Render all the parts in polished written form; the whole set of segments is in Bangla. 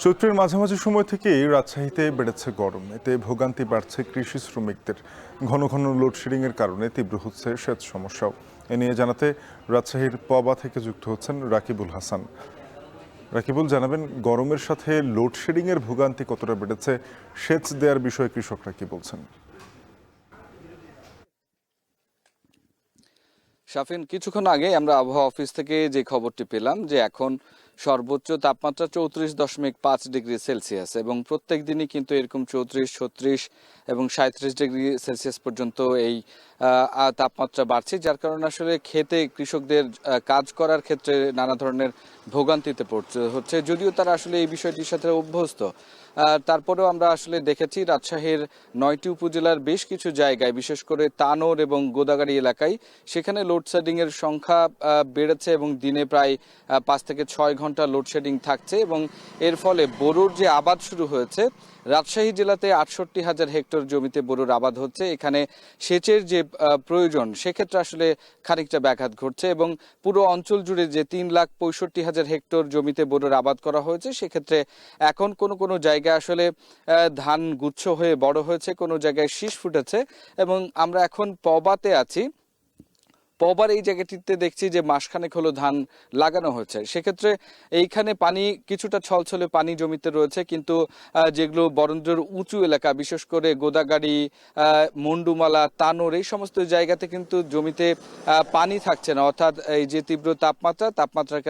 চৈত্রের মাঝামাঝি সময় থেকেই রাজশাহীতে বেড়েছে গরম। এতে ভোগান্তি বাড়ছে কৃষি শ্রমিকদের। ঘন ঘন লোডশেডিং এর কারণে তীব্র হচ্ছে সেচ সমস্যাও। এ নিয়ে জানাতে রাজশাহীর পবা থেকে যুক্ত হচ্ছেন রাকিবুল হাসান। রাকিবুল, জানাবেন গরমের সাথে লোডশেডিং এর ভোগান্তি কতটা বেড়েছে, সেচ দেওয়ার বিষয়ে কৃষকরা কি বলছেন? শাফিন, কিছুক্ষণ আগে আমরা আবহাওয়া অফিস থেকে যে খবরটি পেলাম যে এখন সর্বোচ্চ তাপমাত্রা 34.5 ডিগ্রি সেলসিয়াস এবং প্রত্যেক দিনই কিন্তু এরকম 34, 36 এবং 37 ডিগ্রি সেলসিয়াস পর্যন্ত এই তাপমাত্রা বাড়ছে, যার কারণে আসলে খেতে কৃষকদের কাজ করার ক্ষেত্রে নানা ধরনের ভোগান্তিতে পড়তে হচ্ছে, যদিও তারা আসলে এই বিষয়টির সাথে অভ্যস্ত। তারপরেও আমরা আসলে দেখেছি রাজশাহীর 9টি উপজেলার বেশ কিছু জায়গায়, বিশেষ করে তানোর এবং গোদাগাড়ি এলাকায়, সেখানে লোডশেডিং এর সংখ্যা বেড়েছে এবং দিনে প্রায় 5 থেকে 6 ঘন্টা লোডশেডিং থাকছে এবং এর ফলে বোরোর যে আবাদ শুরু হয়েছে, রাজশাহী জেলাতে 68,000 হেক্টর জমিতে বোরোর আবাদ হচ্ছে। এখানে সেচের যে প্রয়োজন, সেক্ষেত্রে আসলে খানিকটা ব্যাঘাত ঘটছে এবং পুরো অঞ্চল জুড়ে যে 3,65,000 হেক্টর জমিতে বোরোর আবাদ করা হয়েছে, সেক্ষেত্রে এখন কোনো কোনো জায়গায় আসলে ধান গুচ্ছ হয়ে বড় হয়েছে, কোনো জায়গায় শীষ ফুটেছে এবং আমরা এখন পবাতে আছি। পবার এই জায়গাটিতে দেখছি যে মাসখানেক হলো ধান লাগানো হয়েছে। সেক্ষেত্রে এইখানে পানি কিছুটা ছলছলে পানি জমিতে রয়েছে, কিন্তু যেগুলো বরেন্দ্রের উঁচু এলাকা, বিশেষ করে গোদাগাড়ি, মন্ডুমালা, তানোর, এই সমস্ত জায়গাতে কিন্তু জমিতে পানি থাকছে না, অর্থাৎ এই যে তীব্র তাপমাত্রার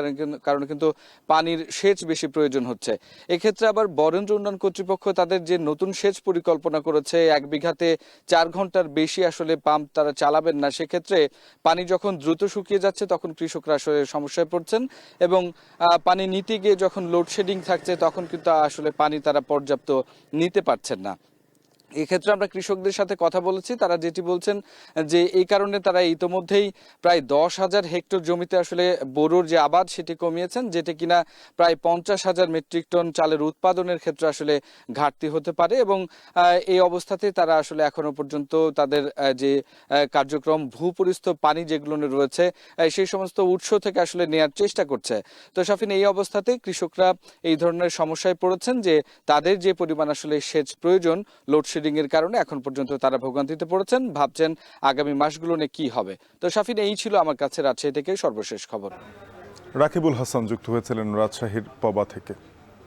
কারণে কিন্তু পানির সেচ বেশি প্রয়োজন হচ্ছে। এক্ষেত্রে আবার বরেন্দ্র উন্নয়ন কর্তৃপক্ষ তাদের যে নতুন সেচ পরিকল্পনা করেছে, 1 বিঘাতে 4 ঘন্টার বেশি আসলে পাম্প তারা চালাবেন না। সেক্ষেত্রে পানি যখন দ্রুত শুকিয়ে যাচ্ছে তখন কৃষকরা আসলে সমস্যায় পড়ছেন এবং পানি নিতে গিয়ে যখন লোডশেডিং থাকছে তখন কিন্তু আসলে পানি তারা পর্যাপ্ত নিতে পারছেন না। এক্ষেত্রে আমরা কৃষকদের সাথে কথা বলেছি, তারা যেটি বলছেন যে এই কারণে তারা ইতোমধ্যেই প্রায় 10,000 হেক্টর জমিতে আসলে বোরোর যে আবাদ সেটি কমিয়েছেন, যেটি কিনা প্রায় 50,000 মেট্রিক টন চালের উৎপাদনের ক্ষেত্রে আসলে ঘাটতি হতে পারে এবং এই অবস্থাতে তারা আসলে এখনো পর্যন্ত তাদের যে কার্যক্রম, ভূপরিস্থ পানি যেগুলো রয়েছে সেই সমস্ত উৎস থেকে আসলে নেয়ার চেষ্টা করছে। তো শাফিন, এই অবস্থাতে কৃষকরা এই ধরনের সমস্যায় পড়েছেন যে তাদের যে পরিমাণ আসলে সেচ প্রয়োজন, লোডশেডিং এর কারণে এখন পর্যন্ত তারা ভোগান্তিতে পড়েছেন, ভাবছেন আগামী মাসগুলো নিয়ে কি হবে। তো শাফিন, এই ছিল আমার কাছে রাজশাহী থেকে সর্বশেষ খবর। রাকিবুল হাসান যুক্ত হয়েছিলেন রাজশাহীর পবা থেকে।